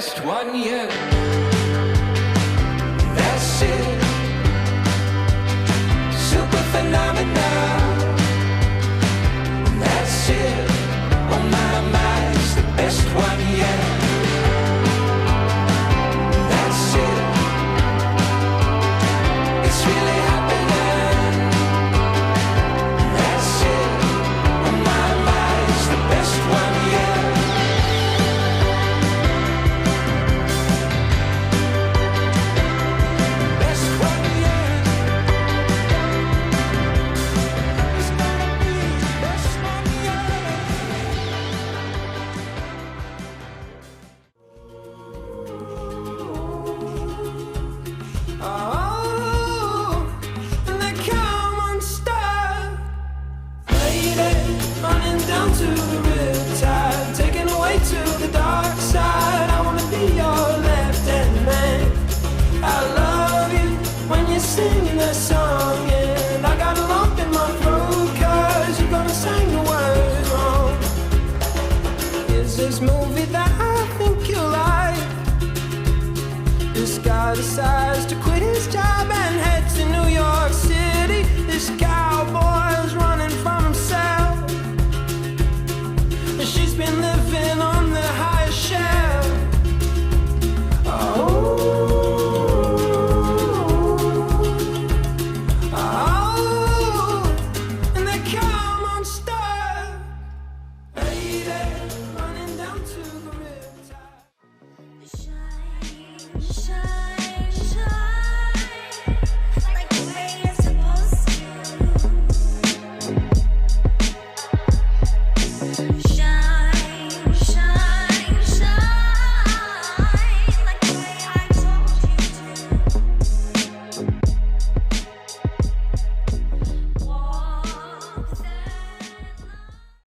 best one yet. That's it. Super phenomenal. That's it. Oh my, it's the best one yet. That's it. It's really happening. That's it. Oh my, it's the best one yet. Best one yet. It's gonna be the best one yet. Oh, and they come unstuck. Lady, running down to the riptide, taken away to the dark side. I wanna be your left-hand man. I love you when you're singing that song, and I got a lump in my throat 'cause you're gonna sing the words wrong. Is this movie that I think you like? Just gotta decide.